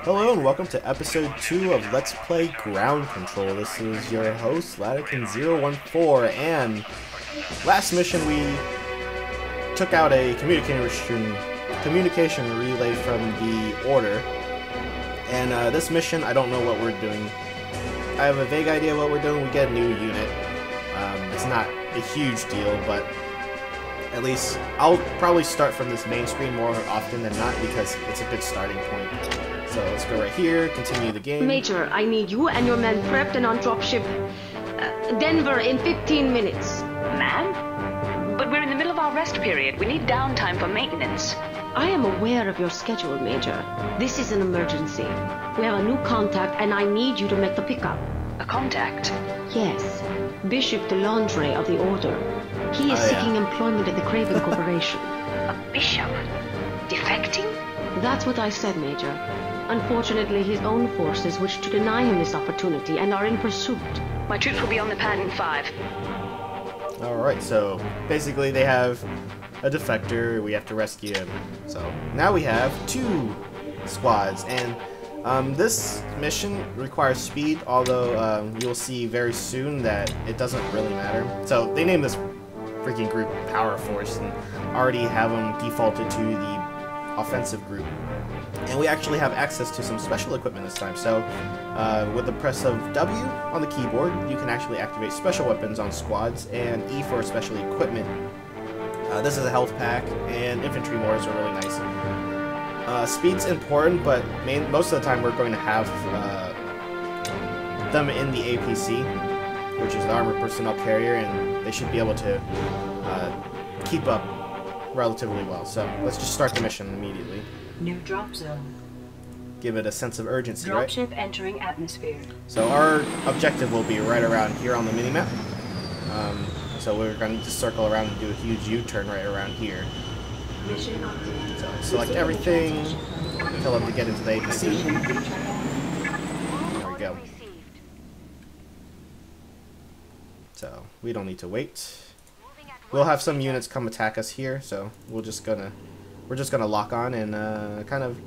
Hello and welcome to episode 2 of Let's Play Ground Control. This is your host, Latican014, and last mission we took out a communication relay from the Order. And this mission, I don't know what we're doing. I have a vague idea what we're doing. We get a new unit. It's not a huge deal, but at least I'll probably start from this main screen more often than not because it's a good starting point. So let's go right here, continue the game. Major, I need you and your men prepped and on dropship Denver in 15 minutes. Ma'am? But we're in the middle of our rest period. We need downtime for maintenance. I am aware of your schedule, Major. This is an emergency. We have a new contact and I need you to make the pickup. A contact? Yes. Bishop Delandre of the Order. He is seeking employment at the Craven Corporation. A bishop? Defecting? That's what I said, Major. Unfortunately, his own forces wish to deny him this opportunity and are in pursuit. My troops will be on the pad in 5. Alright, so basically they have a defector, we have to rescue him. So now we have 2 squads, and this mission requires speed, although you'll see very soon that it doesn't really matter. So they named this freaking group Power Force and already have them defaulted to the offensive group. And we actually have access to some special equipment this time. So with the press of W on the keyboard, you can actually activate special weapons on squads, and E for special equipment. This is a health pack, and infantry mortars are really nice. Speed's important, but most of the time we're going to have them in the APC, which is the Armored Personnel Carrier, and they should be able to keep up relatively well. So let's just start the mission immediately. New drop zone. Give it a sense of urgency, right? Dropship entering atmosphere. So our objective will be right around here on the minimap. So we're going to just circle around and do a huge U-turn right around here. Mission update. So select everything, tell them to get into the APC. There we go. So we don't need to wait. We'll have some units come attack us here, so we're just gonna lock on and kind of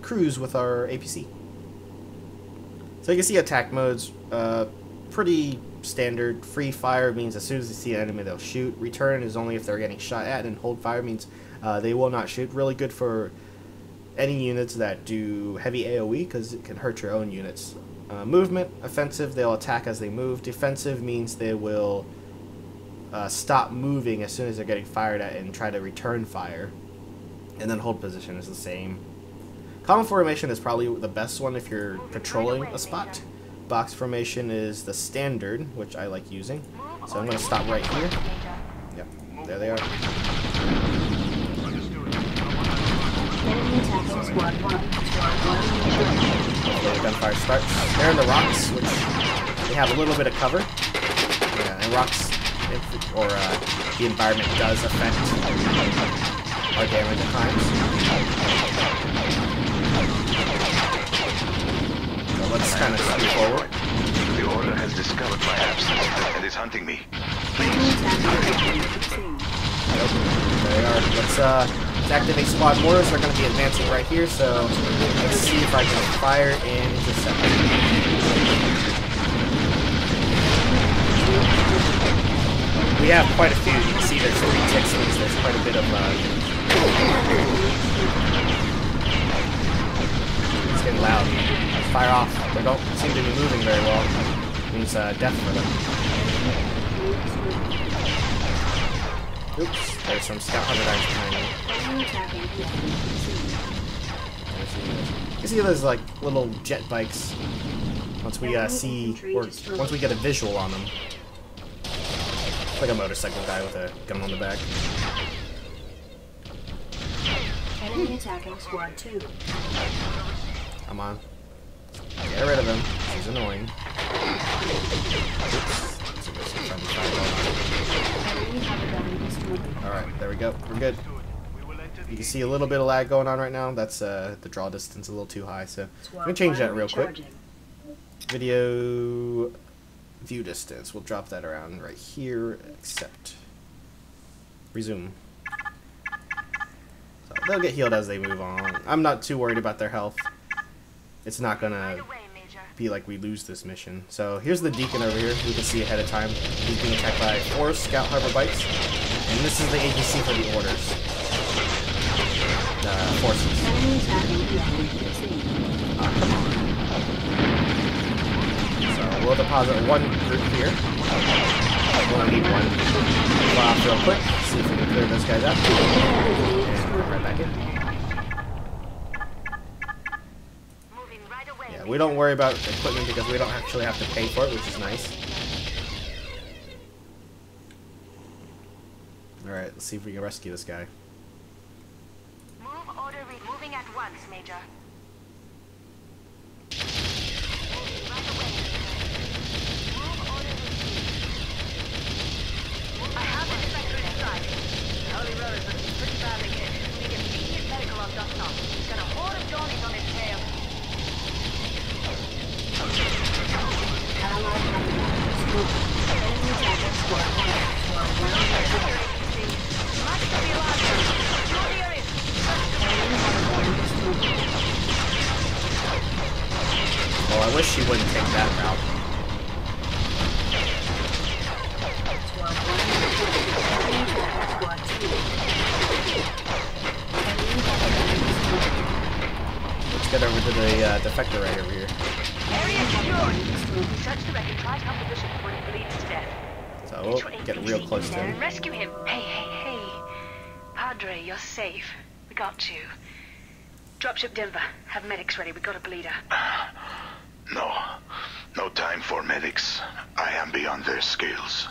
cruise with our APC. So you can see attack modes, pretty standard. Free fire means as soon as they see an enemy they'll shoot. Return is only if they're getting shot at, and hold fire means they will not shoot. Really good for any units that do heavy AoE because it can hurt your own units. Movement, offensive, they'll attack as they move. Defensive means they will stop moving as soon as they're getting fired at and try to return fire. And then hold position is the same. Column formation is probably the best one if you're patrolling a spot. Box formation is the standard, which I like using. So I'm going to stop right here. Yep, there they are. Enemy attacking squad 1. The gunfire starts. They're in the rocks, which they have a little bit of cover. Yeah, and rocks, or the environment does affect our damage at times. So let's kind of scoot forward. The Order has discovered my absence and is hunting me. There they are. Let's activate squad mortars. They're going to be advancing right here, so let's see if I can fire and intercept them. We have quite a few. You can see there's 3 ticks, so there's quite a bit of it's getting loud. Fire off. They don't seem to be moving very well. It means death for them. Oops, there's some scout hunter guys behind me. You see there's like little jet bikes. Once we once we get a visual on them. It's like a motorcycle guy with a gun on the back. Enemy attacking squad 2. Come on. Get rid of him. He's annoying. Oops. Alright, there we go. We're good. You can see a little bit of lag going on right now. That's the draw distance a little too high, so I'm going to change that real quick. Video view distance. We'll drop that around right here. Accept. Resume. So they'll get healed as they move on. I'm not too worried about their health. it's not gonna be like we lose this mission. So here's the Deacon over here. We can see ahead of time. He's being attacked by 4 Scout Harbor Bites. And this is the APC for the orders. Forces. Enemy attacking the APC. Come on. So we'll deposit 1 group here. We'll only need 1. Fly off real quick. See if we can clear those guys out. And right back in. Yeah, we don't worry about equipment because we don't actually have to pay for it, which is nice. Alright, let's see if we can rescue this guy. Move order moving at once, Major. I have a defector inside. The Holy Road is looking pretty badly hit. We need immediate medical on Dustnock. He's got a horde of Johnnies on his tail. Allied helicopters moving. Enemy attacking squad 1. Well, I wish she wouldn't take that route. Squad 1 reporting. Enemy attacking squad 2. Let's get over to the defector right over here. Area secured. Search the wreck and try to help the bishop before he bleeds to death. So we'll get real close to him. Rescue him. Hey, hey, hey. Padre, you're safe. We got you. Dropship Denver. Have medics ready. We got a bleeder. No time for medics. I am beyond their skills.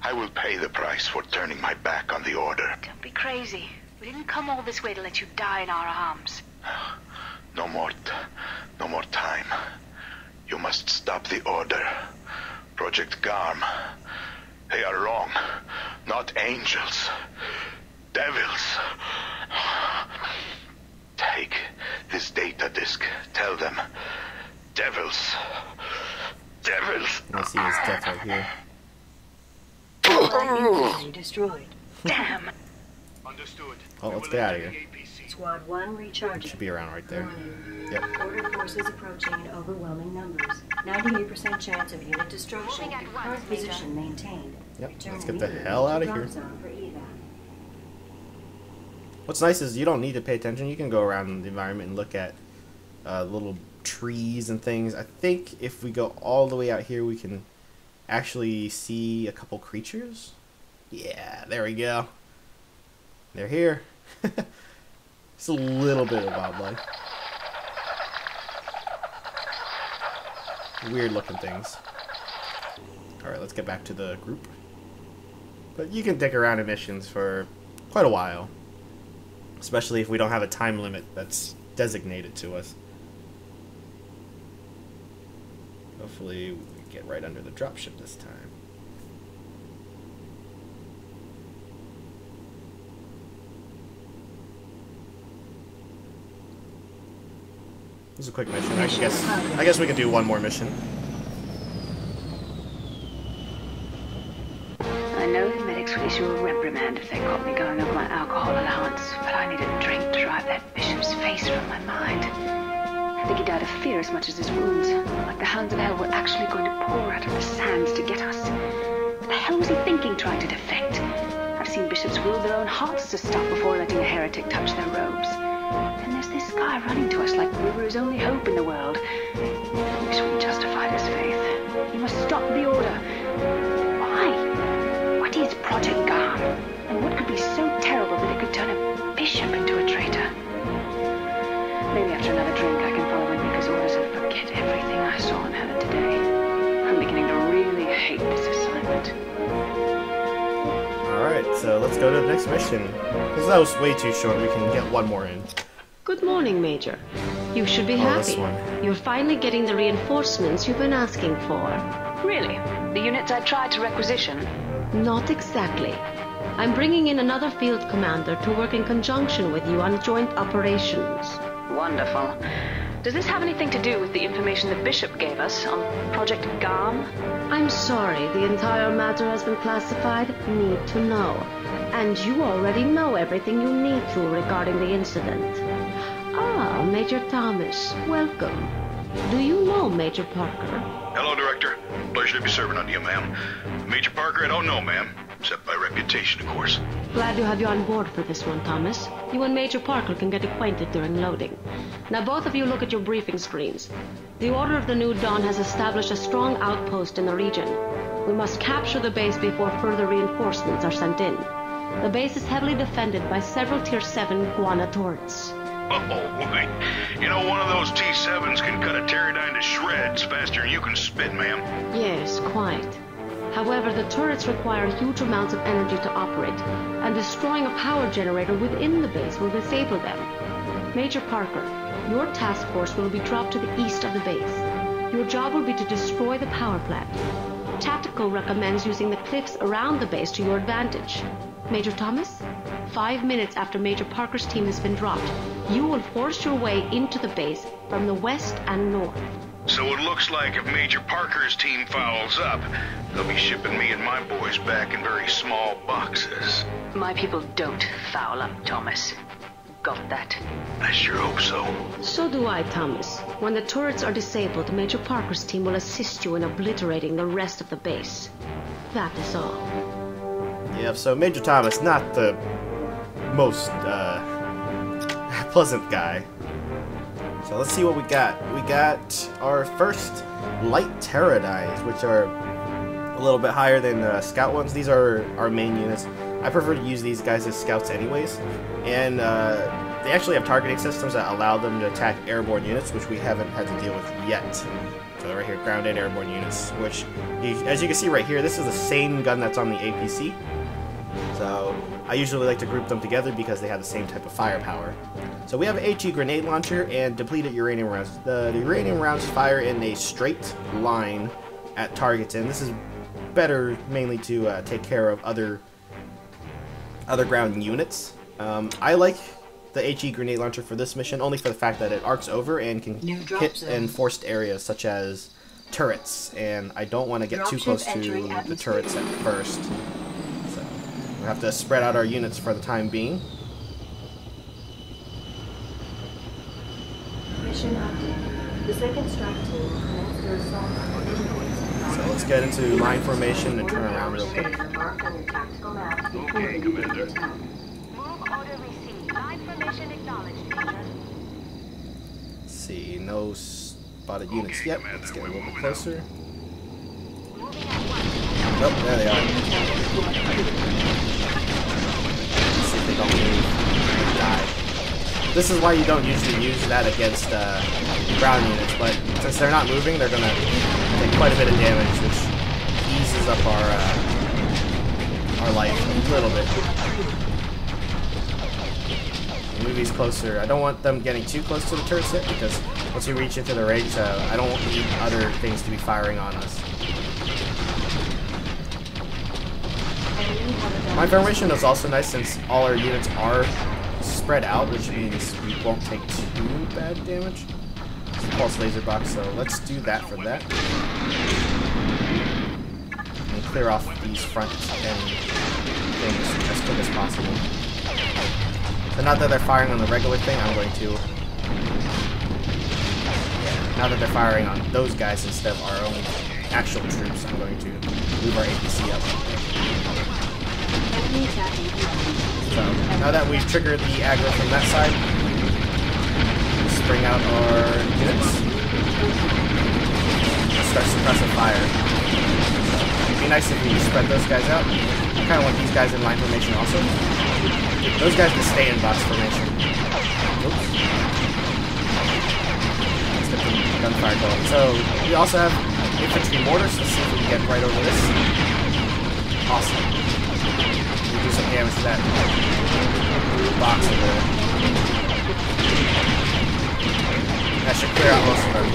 I will pay the price for turning my back on the order. Don't be crazy. We didn't come all this way to let you die in our arms. No more time. You must stop the order. Project Garm. They are wrong. Not angels. Devils. Take this data disk. Tell them. Devils. Devils. I see his death right here. Infantry destroyed. Damn. Understood. Oh, let's get out of here. Squad 1 recharging. Should be around right there. Warning. Yep. Order forces approaching in overwhelming numbers. 98% chance of unit destruction. Current position maintained. Yep, Return let's get the immediately hell to out of drop here. zone for evac. What's nice is you don't need to pay attention. You can go around the environment and look at little trees and things. I think if we go all the way out here, we can actually see a couple creatures. Yeah, there we go. They're here. Just a little bit of wildlife. Weird looking things. Alright, let's get back to the group. But you can dick around in missions for quite a while. Especially if we don't have a time limit that's designated to us. Hopefully we get right under the dropship this time. This is a quick mission. I guess we could do one more mission. I know the medics will issue a reprimand if they caught me going over my alcohol allowance, but I need a drink to drive that bishop's face from my mind. I think he died of fear as much as his wounds, like the hounds of hell were actually going to pour out of the sands to get us. What the hell was he thinking trying to defect? I've seen bishops will their own hearts to stop before letting a heretic touch their robes. And there's this guy running to us like we were his only hope in the world. I wish we justified his faith. He must stop the order. Why? What is Project Garm? And what could be so terrible that it could turn a bishop into a traitor? Maybe after another drink I can follow Enrica's orders and forget everything I saw and heard today. I'm beginning to really hate this assignment. Alright, so let's go to the next mission. Because that was way too short, we can get one more in. Good morning, Major. You should be this happy. one. You're finally getting the reinforcements you've been asking for. Really? The units I tried to requisition? Not exactly. I'm bringing in another field commander to work in conjunction with you on joint operations. Wonderful. Does this have anything to do with the information the bishop gave us on Project Garm? I'm sorry, the entire matter has been classified. Need to know. And you already know everything you need to regarding the incident. Ah, Major Thomas, welcome. Do you know Major Parker? Hello, Director. Pleasure to be serving under you, ma'am. Major Parker, I don't know, ma'am. Except by reputation, of course. Glad to have you on board for this one, Thomas. You and Major Parker can get acquainted during loading. Now both of you look at your briefing screens. The Order of the New Dawn has established a strong outpost in the region. We must capture the base before further reinforcements are sent in. The base is heavily defended by several Tier 7 Guana turrets. Oh, wait. You know, one of those T-7s can cut a Pterodine to shreds faster than you can spit, ma'am. Yes, quite. However, the turrets require huge amounts of energy to operate, and destroying a power generator within the base will disable them. Major Parker, your task force will be dropped to the east of the base. Your job will be to destroy the power plant. Tactical recommends using the cliffs around the base to your advantage. Major Thomas, 5 minutes after Major Parker's team has been dropped, you will force your way into the base from the west and north. So it looks like if Major Parker's team fouls up, they'll be shipping me and my boys back in very small boxes. My people don't foul up, Thomas. Got that? I sure hope so. So do I, Thomas. When the turrets are disabled, Major Parker's team will assist you in obliterating the rest of the base. That is all. Yep, so Major Thomas, not the most pleasant guy. So let's see what we got. We got our first light pterodines, which are a little bit higher than scout ones. These are our main units. I prefer to use these guys as scouts anyways. And they actually have targeting systems that allow them to attack airborne units, which we haven't had to deal with yet. So right here, grounded airborne units, which, as you can see right here, this is the same gun that's on the APC. So I usually like to group them together because they have the same type of firepower. So we have an HE grenade launcher and depleted uranium rounds. The uranium rounds fire in a straight line at targets, and this is better mainly to take care of other ground units. I like the HE grenade launcher for this mission only for the fact that it arcs over and can hit enforced areas such as turrets, and I don't want to get too close to the turrets at first. So we'll have to spread out our units for the time being. Mission update. The second strike team commenced their assault on the base. So let's get into line formation and turn around real quick. Marked on your tactical map before you begin the attack. Move order received. Line formation acknowledged, Major. Let's see, no spotted units yet. Let's get a little bit closer. Moving at once. Oh, there they are. Let's see if they don't move or die. This is why you don't usually use that against ground units, but since they're not moving, they're gonna take quite a bit of damage, which eases up our life a little bit. Move these closer. I don't want them getting too close to the turrets yet, because once we reach into the range, I don't need other things to be firing on us. My formation is also nice since all our units are spread out, which means we won't take too bad damage. It's a pulse laser box, so let's do that for that. And clear off these front end things as quick as possible. So now that they're firing on the regular thing, I'm going to... Yeah, now that they're firing on those guys instead of our own actual troops, I'm going to move our APC up. So, now that we've triggered the aggro from that side, we'll spring out our units. We'll start suppressive fire. It'd be nice if we spread those guys out. I kind of want these guys in line formation also. Those guys can stay in box formation. Oops. Let's get the gunfire going. So, we also have infantry mortars. Let's see if we can get right over this. Awesome. Do some damage to that box over there. That should clear out most of them.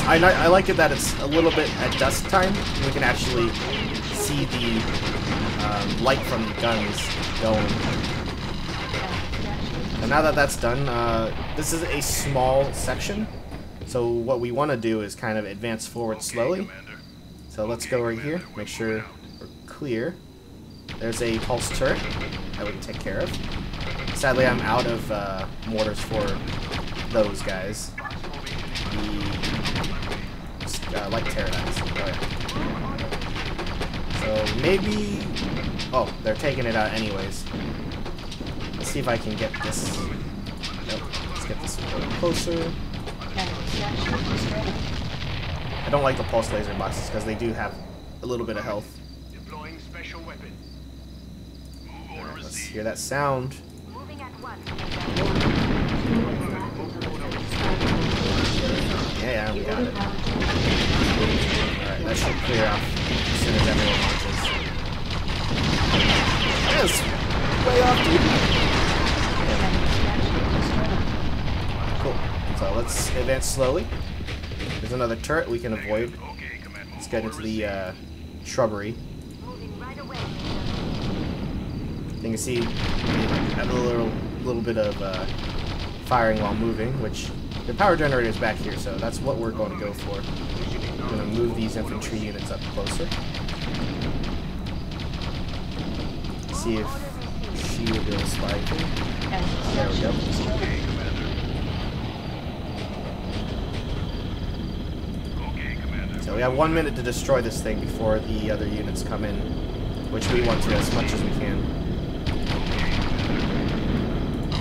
I like it that it's a little bit at dusk time. We can actually see the light from the guns going. And now that that's done, this is a small section. So what we want to do is kind of advance forward slowly. So let's go right here, make sure we're clear. There's a pulse turret that we can take care of. Sadly, I'm out of mortars for those guys. The light pterodactyls. Oh, yeah. So maybe... Oh, they're taking it out anyways. Let's see if I can get this. Nope. Let's get this a little closer. I don't like the pulse laser boxes because they do have a little bit of health. Deploying special weapon. Right, let's hear that sound. Yeah, we got it. Alright, that should clear off as soon as everyone launches. Yes! Way off, dude! Cool. So let's advance slowly. There's another turret we can avoid. Let's get into the shrubbery. You can see we have a little bit of firing while moving, which the power generator is back here, so that's what we're going to go for. I'm going to move these infantry units up closer. See if she will be able to slide through. There we go. So we have 1 minute to destroy this thing before the other units come in, which we want to as much as we can.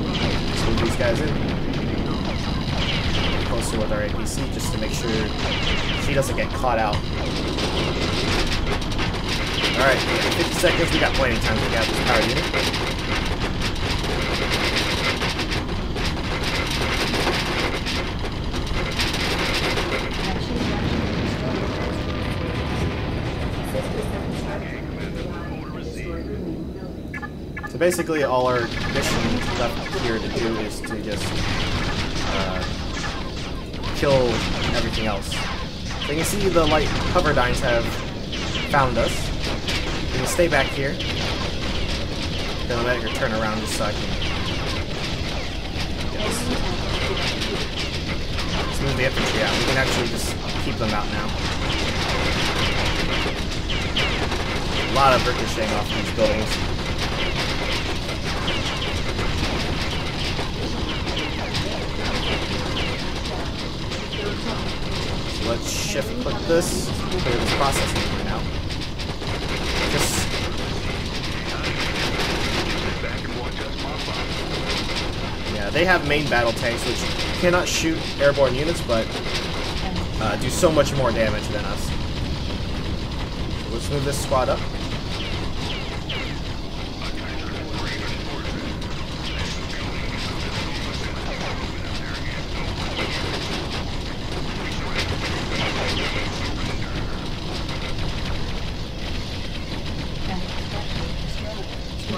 Let's move these guys in. Closer with our APC just to make sure she doesn't get caught out. Alright, 50 seconds, we got plenty of time to get this power unit. So basically all our mission left here to do is to just kill everything else. So you can see the light hoverdynes have found us. You can stay back here. Then I'll let her turn around just so I can get this. Let's move the infantry out. We can actually just keep them out now. A lot of ricocheting off these buildings. So let's shift click this, clear this processing right now. Just yeah, they have main battle tanks which cannot shoot airborne units, but do so much more damage than us. So let's move this squad up.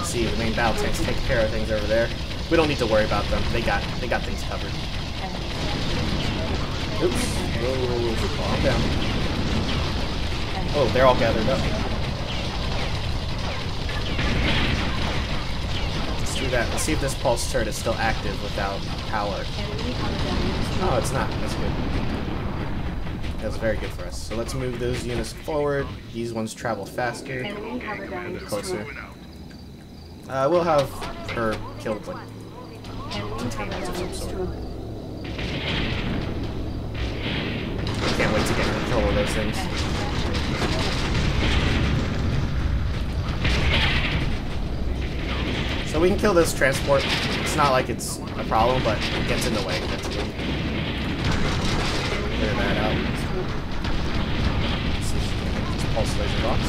See the main battle tanks take care of things over there. We don't need to worry about them. They got things covered. Oops. Whoa, calm down. Oh, they're all gathered up. Let's do that. Let's see if this pulse turret is still active without power. Oh, it's not. That's good. That's very good for us. So let's move those units forward. These ones travel faster. A bit closer. We'll have her killed like containers of some sort. Can't wait to get control of those things. So we can kill this transport. It's not like it's a problem, but it gets in the way eventually. Clear that out. This pulse laser box.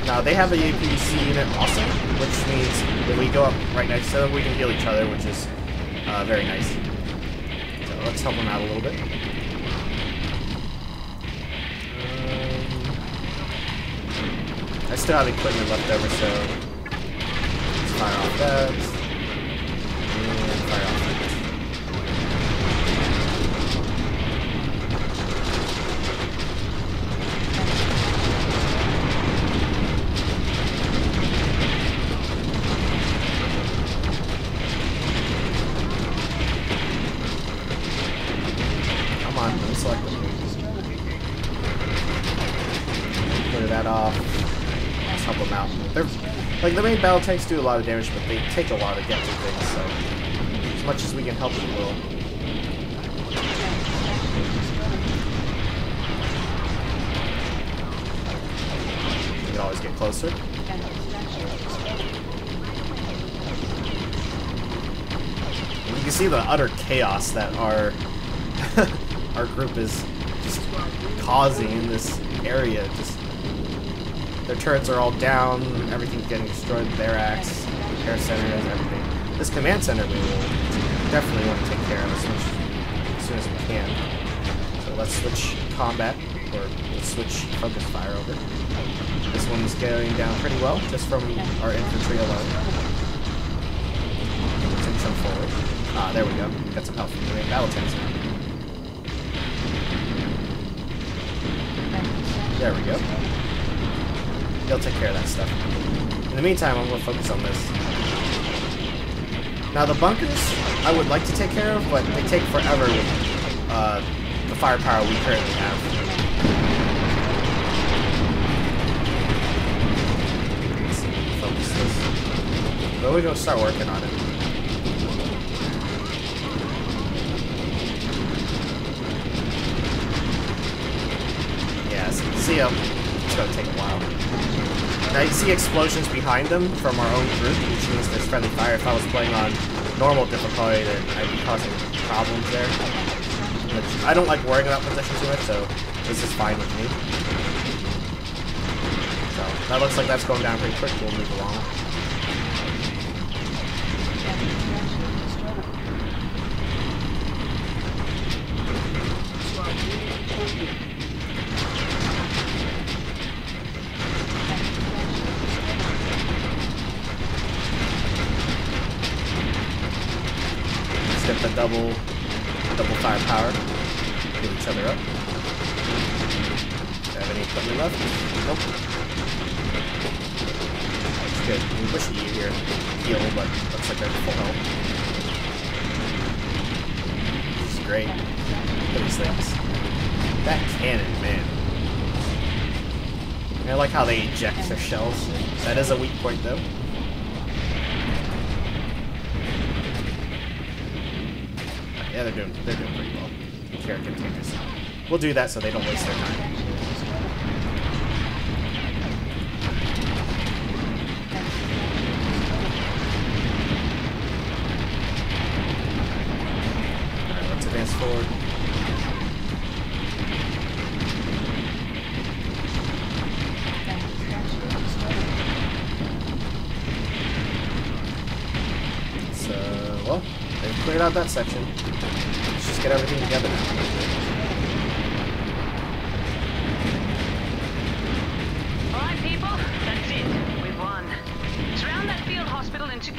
Now they have a APC unit also, which means if we go up right next to them, we can heal each other, which is very nice. So let's help them out a little bit. I still have equipment left over, so let's fire off that. And fire off that. Select them. Clear that off. Let's help them out. Like, the main battle tanks do a lot of damage, but they take a while to get to things, so as much as we can help, we will. We can always get closer. And you can see the utter chaos that our our group is just causing in this area. Just their turrets are all down, everything's getting destroyed, their axe, repair centers, everything. This command center we will definitely want to take care of as soon as we can. So let's switch combat, or let's switch focus fire over. This one's going down pretty well, just from our infantry alone. Let's jump forward. Ah, there we go. Got some help from the main battle tanks now. There we go. They'll take care of that stuff. In the meantime, I'm going to focus on this. Now, the bunkers, I would like to take care of, but they take forever with the firepower we currently have. Let's focus this. But we're going to start working on it. Yeah, so you see them. It's going to take a while. Now you see explosions behind them from our own group, which means there's friendly fire. If I was playing on normal difficulty, then I'd be causing problems there. Which I don't like worrying about position too much, so this is fine with me. So that looks like that's going down pretty quick. We'll move along. Get the double firepower. Give each other up. Do I have any equipment left? Nope. That's good. We push E here. Heal, but looks like they're full health. This is great. Look at these things. That cannon, man. I like how they eject their shells. That is a weak point, though. Yeah, they're doing pretty well. Care containers. We'll do that so they don't waste their time. Alright, let's advance forward. So, well, they've cleared out that section. Let's just get everything together now. Alright, people, that's it. We've won. Surround that field hospital and What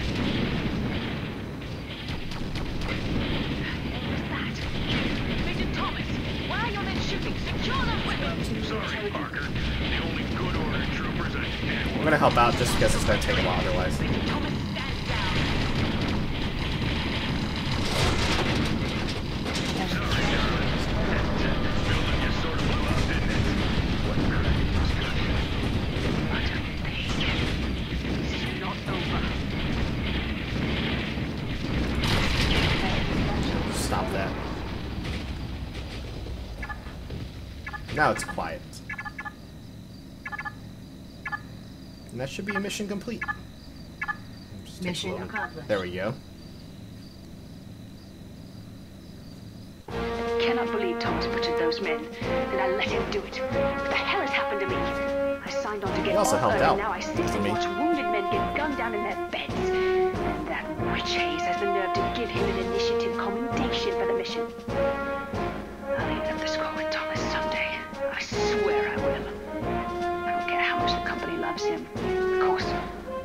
was that? Major Thomas, why are your men shooting? Secure the weapons! Sorry, Parker. The only good order troopers I can. I'm gonna help out just because it's gonna take a while otherwise. Major Thomas, stand down. Stop that. Now it's quiet. And that should be a mission complete. Just takes a Mission little- accomplished. There we go. I cannot believe Thomas butchered those men, and I let him do it. What the hell has happened to me? I signed on to get He also all helped early, out, now I sit for and me. watch wounded men get gunned down in their beds. And that witch Hayes has the nerve to give him an initiative commendation for the mission. I'll even up the score with Thomas someday. I swear I will. I don't care how much the company loves him. Of course,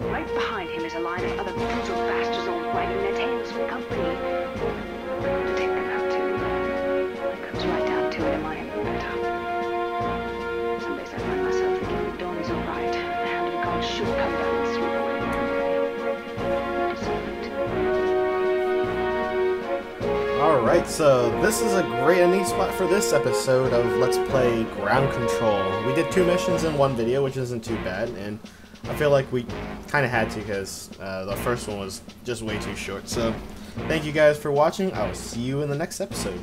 right behind him is a line of other brutal bastards all wagging their tails for the company. I'm going to take them out too. It comes right down to it, am I any better? Some days I find myself thinking the dawn is alright. The hand of God should come down and sweep away the company. Alright, so this is a great ending spot for this episode of Let's Play Ground Control. We did 2 missions in one video, which isn't too bad, and I feel like we kind of had to because the first one was just way too short. So thank you guys for watching. I will see you in the next episode.